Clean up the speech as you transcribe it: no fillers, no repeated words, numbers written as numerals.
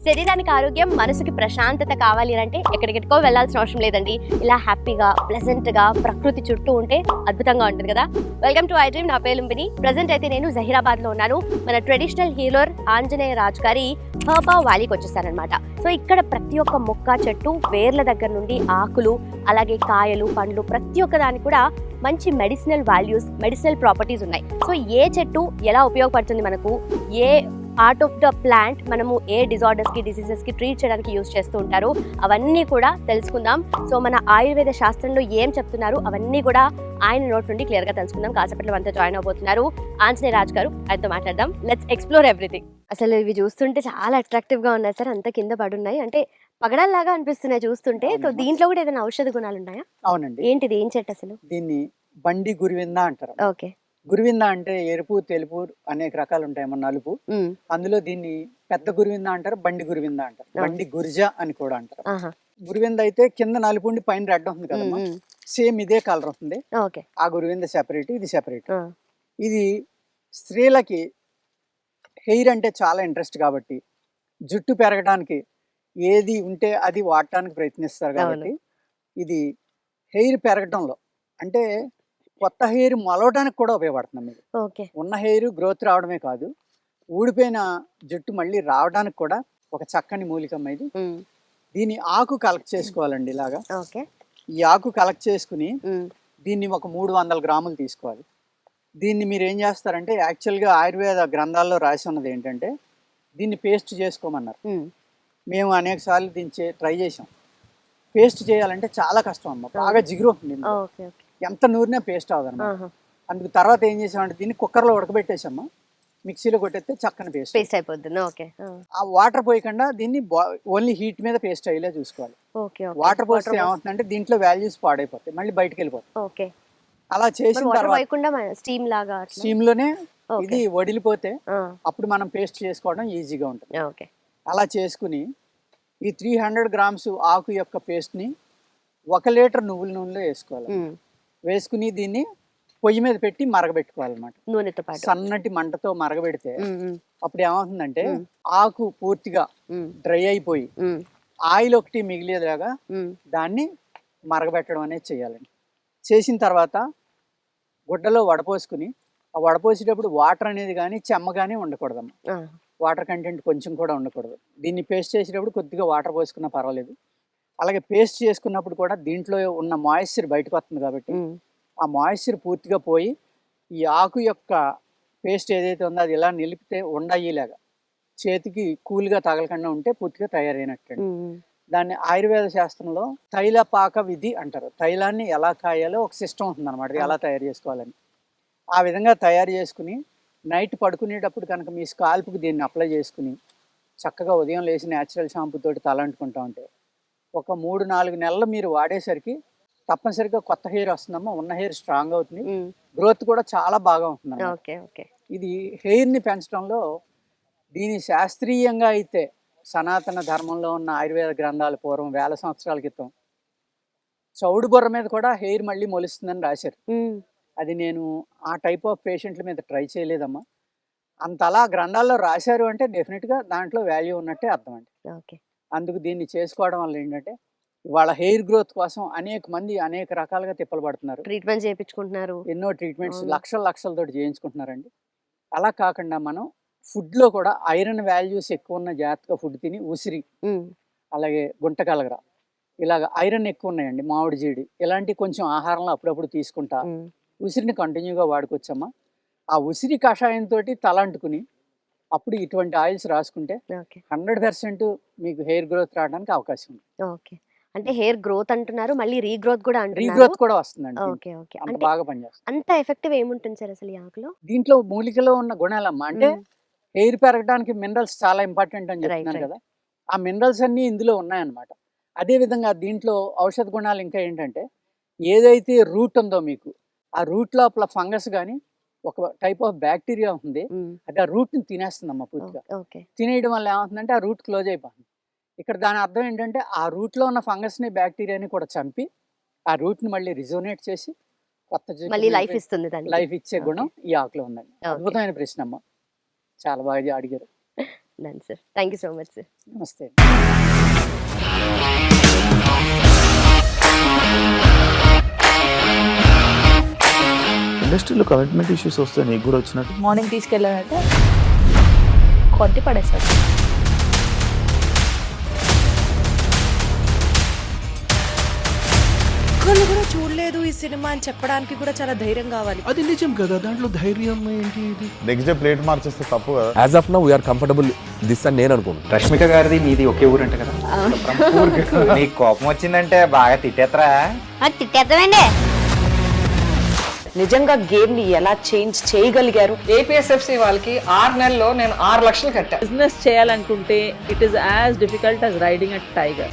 శరీరానికి ఆరోగ్యం, మనసుకి ప్రశాంతత కావాలి అంటే ఎక్కడికెక్కడికో వెళ్ళాల్సిన అవసరం లేదండి. ఇలా హ్యాపీగా, ప్లెజెంట్‌గా ప్రకృతి చుట్టూ ఉంటే అద్భుతంగా ఉంటుంది కదా! Welcome to I dream. నా పేరు లుంబిని. ప్రెజెంట్ అయితే నేను జహీరాబాద్‌లో ఉన్నాను. మన ట్రెడిషనల్ హీలర్ ఆంజనేయ రాజు గారి హర్బా వ్యాలీకి వచ్చేసానన్నమాట. సో ఇక్కడ ప్రతి ఒక్క మొక్క, చెట్టు, వేర్ల దగ్గర నుండి ఆకులు, అలాగే కాయలు, పండ్లు ప్రతి ఒక్క దానికి కూడా మంచి మెడిసినల్ వాల్యూస్, మెడిసినల్ ప్రాపర్టీస్ ఉన్నాయి. సో ఏ చెట్టు ఎలా ఉపయోగపడుతుంది మనకు, ఏ పార్ట్ ఆఫ్ ద ప్లాంట్ మనము ఏ డిజార్డర్స్కి, డిసీజెస్కి ట్రీట్ చేయడానికి యూజ్ చేస్తూ ఉంటారు, అవన్నీ కూడా తెలుసుకుందాం. సో మన ఆయుర్వేద శాస్త్రంలో ఏం చెప్తున్నారు అవన్నీ కూడా ఆయన నోట్ నుండి క్లియర్గా తెలుసుకుందాం. కాసేపట్లో మనతో జాయిన్ అవబోతున్నారు ఆంజనేయ రాజు గారు. ఆయనతో మాట్లాడదాం. Let's explore everything. అసలు ఇవి చూస్తుంటే చాలా అట్రాక్టివ్గా ఉన్నాయి సార్. అంత కింద పడున్నాయి, అంటే పగడాల్లాగా అనిపిస్తున్నాయి చూస్తుంటే. సో దీంట్లో కూడా ఏదైనా ఔషధ గుణాలు ఉన్నాయా? అవునండి. ఏంటిది, ఏం చెట్టు అసలు? దీన్ని బండి గురివింద అంటారు. ఓకే. గురివింద అంటే ఎరుపు, తెలుపు అనేక రకాలు ఉంటాయేమో, నలుపు. అందులో దీన్ని పెద్ద గురివింద అంటారు, బండి గురివింద అంటారు, బండి గురిజ అని కూడా అంటారు. గురివింద అయితే కింద నలుపు ఉండి పైన రెడ్ ఉంటుంది కదమ్మా, సేమ్ ఇదే కలర్ ఉంటుంది. ఆ గురివింద సెపరేట్, ఇది సెపరేట్. ఇది స్త్రీలకి హెయిర్ అంటే చాలా ఇంట్రెస్ట్ కాబట్టి, జుట్టు పెరగడానికి ఏది ఉంటే అది వాడటానికి ప్రయత్నిస్తారు కాబట్టి, ఇది హెయిర్ పెరగడంలో అంటే కొత్త హెయిర్ మొలవడానికి కూడా ఉపయోగపడుతుంది. మీకు ఉన్న హెయిర్ గ్రోత్ రావడమే కాదు, ఊడిపోయిన జుట్టు మళ్ళీ రావడానికి కూడా ఒక చక్కని మూలికమ్మ ఇది. దీని ఆకు కలెక్ట్ చేసుకోవాలండి. ఇలాగా ఈ ఆకు కలెక్ట్ చేసుకుని దీన్ని ఒక 300 గ్రాములు తీసుకోవాలి. దీన్ని మీరు ఏం చేస్తారంటే, యాక్చువల్గా ఆయుర్వేద గ్రంథాల్లో రాసి ఉన్నది ఏంటంటే దీన్ని పేస్ట్ చేసుకోమన్నారు. మేము అనేక సార్లు దీన్ని ట్రై చేసాం. పేస్ట్ చేయాలంటే చాలా కష్టం అమ్మ, బాగా జిగురు ఉంటుంది. ఎంత నూరినా పేస్ట్ అవ్వదన్నమాట. అందుకు తర్వాత ఏం చేసామంటే దీన్ని కుక్కర్లో ఉడకబెట్టేసామ్మా, మిక్సీలో కొట్టేస్తే చక్కని పేస్ట్ అయిపోతుంది. ఆ వాటర్ పోయకుండా దీన్ని ఓన్లీ హీట్ మీద పేస్ట్ అయ్యేలా చూసుకోవాలి. వాటర్ పోస్తే ఏమవుతుందంటే దీంట్లో వాల్యూస్ పాడైపోతాయి, మళ్ళీ బయటకు వెళ్ళిపోతాయి. అలా చేసిన తర్వాత స్టీమ్ లోనే ఇది వడిలిపోతే అప్పుడు మనం పేస్ట్ చేసుకోవడం ఈజీగా ఉంటుంది. అలా చేసుకుని ఈ 300 గ్రామ్స్ ఆకు యొక్క పేస్ట్ ని 1 లీటర్ నువ్వుల నూనెలో వేసుకోవాలి. వేసుకుని దీన్ని పొయ్యి మీద పెట్టి మరగబెట్టుకోవాలన్నమాట. నూనెతో పాటు సన్నటి మంటతో మరగబెడితే అప్పుడు ఏమవుతుందంటే ఆకు పూర్తిగా డ్రై అయిపోయి ఆయిల్ ఒకటి మిగిలేలాగా దాన్ని మరగబెట్టడం అనేది చేయాలండి. చేసిన తర్వాత గుడ్డలో వడపోసుకుని, ఆ వడపోసేటప్పుడు వాటర్ అనేది కానీ చెమ్మ కానీ ఉండకూడదమ్మా. వాటర్ కంటెంట్ కొంచెం కూడా ఉండకూడదు. దీన్ని పేస్ట్ చేసేటప్పుడు కొద్దిగా వాటర్ పోసుకున్నా పర్వాలేదు. అలాగే పేస్ట్ చేసుకున్నప్పుడు కూడా దీంట్లో ఉన్న మాయిశ్చర్ బయటకు వస్తుంది కాబట్టి ఆ మాయిశ్చర్ పూర్తిగా పోయి ఈ ఆకు యొక్క పేస్ట్ ఏదైతే ఉందో అది ఇలా నిలిపితే ఉండయ్యేలాగా చేతికి కూల్గా తగలకుండా ఉంటే పూర్తిగా తయారైనట్టు. దాన్ని ఆయుర్వేద శాస్త్రంలో తైలపాక విధి అంటారు. తైలాన్ని ఎలా కాయాలో ఒక సిస్టమ్ ఉంటుంది అనమాట, ఎలా తయారు చేసుకోవాలని. ఆ విధంగా తయారు చేసుకుని నైట్ పడుకునేటప్పుడు కనుక మీ స్కాల్ప్కి దీన్ని అప్లై చేసుకుని చక్కగా ఉదయం లేచి న్యాచురల్ షాంపూ తోటి తల అంటుకుంటా ఉంటే ఒక 3-4 నెలలు మీరు వాడేసరికి తప్పనిసరిగా కొత్త హెయిర్ వస్తుందమ్మా. ఉన్న హెయిర్ స్ట్రాంగ్ అవుతుంది, గ్రోత్ కూడా చాలా బాగా ఉంటుంది. ఇది హెయిర్ని పెంచడంలో దీని శాస్త్రీయంగా అయితే సనాతన ధర్మంలో ఉన్న ఆయుర్వేద గ్రంథాలు పూర్వం 1000 సంవత్సరాల క్రితం చౌడు బుర్ర మీద కూడా హెయిర్ మళ్ళీ మొలుస్తుందని రాశారు. అది నేను ఆ టైప్ ఆఫ్ పేషెంట్ల మీద ట్రై చేయలేదమ్మా. అంతలా గ్రంథాల్లో రాశారు అంటే డెఫినెట్గా దాంట్లో వాల్యూ ఉన్నట్టే అర్థం అండి. అందుకు దీన్ని చేసుకోవడం వల్ల ఏంటంటే వాళ్ళ హెయిర్ గ్రోత్ కోసం అనేక మంది అనేక రకాలుగా తిప్పలు పడుతున్నారు, ట్రీట్మెంట్ చేయించుకుంటున్నారు, ఎన్నో ట్రీట్మెంట్స్ లక్షలతో చేయించుకుంటున్నారండి. అలా కాకుండా మనం ఫుడ్లో కూడా ఐరన్ వాల్యూస్ ఎక్కువ ఉన్న జాగ్రత్తగా ఫుడ్ తిని, ఉసిరి, అలాగే గుంటకలగర, ఇలాగ ఐరన్ ఎక్కువ ఉన్నాయండి, మామిడి జీడి, ఇలాంటి కొంచెం ఆహారంలో అప్పుడప్పుడు తీసుకుంటా ఉసిరిని కంటిన్యూగా వాడుకోవచ్చమ్మా. ఆ ఉసిరి కషాయంతో తల అంటుకుని అప్పుడు ఇటువంటి ఆయిల్స్ రాసుకుంటే 100% మీకు హెయిర్ గ్రోత్ రావడానికి అవకాశం ఉంది. అంటే హెయిర్ గ్రోత్ అంటున్నారు, మళ్ళీ రీగ్రోత్ కూడా అంటున్నారు. రీగ్రోత్ కూడా వస్తుందండి. అంత బాగా పనిచేస్తుంది. అంత ఎఫెక్టివ్ ఏముంటుంది సార్ అసలు ఈ ఆకులో? దీంట్లో మూలికలో ఉన్న గుణాలమ్మా, అంటే హెయిర్ పెరగడానికి మినరల్స్ చాలా ఇంపార్టెంట్ అని చెప్తున్నాను కదా, ఆ మినరల్స్ అన్ని ఇందులో ఉన్నాయన్నమాట. అదే విధంగా దీంట్లో ఔషధ గుణాలు ఇంకా ఏంటంటే, ఏదైతే రూట్ ఉందో మీకు ఆ రూట్ లోపల ఫంగస్ కానీ ఒక టైప్ ఆఫ్ బ్యాక్టీరియా ఉంది, అది ఆ రూట్ ని తినేస్తుందమ్మా పూర్తిగా. తినేయడం వల్ల ఏమవుతుందంటే ఆ రూట్ క్లోజ్ అయిపోతుంది. ఇక్కడ దాని అర్థం ఏంటంటే ఆ రూట్ లో ఉన్న ఫంగస్ ని, బ్యాక్టీరియాని కూడా చంపి ఆ రూట్ ని మళ్ళీ రిజోనేట్ చేసి కొత్త లైఫ్ ఇచ్చే గుణం ఈ ఆకులో ఉందండి. అద్భుతమైన ప్రశ్న అమ్మ, చాలా బాగా అడిగారు. Done sir, thank you so much sir. నమస్తే. ఇండస్ట్రీలో కమిట్మెంట్ ఇష్యూస్ వస్తే నీకు కూడా వచ్చినట్టు? మార్నింగ్ తీసుకెళ్ళానంటే కొట్టి పడేసాడు. ఒక్కళ్ళు కూడా చూడలేదు ఈ సినిమా అని చెప్పడానికి కూడా చాలా ధైర్యం కావాలి. అది నిజం కదా, దాంట్లో ధైర్యం ఏంటి? ఇది నెక్స్ట్ డే ప్లేట్ మార్చేస్తే తప్పు కదా. As of now we are comfortable this అని నేను అనుకుంటున్నాను. రష్మిక గారిది మీది ఒకే ఊరు అంట కదా? నీకు కోపం వచ్చిందంటే బాగా తిట్టేత్తరా? తిట్టేద్దామండి. నిజంగా గేమ్ ని ఎలా చేంజ్ చేయగలిగారు? ఏపీఎస్ఎఫ్సి వాళ్ళకి 6 నెలల్లో నేను 6 లక్షలు కట్టా. బిజినెస్ చేయాలనుకుంటే it is as difficult as riding a tiger.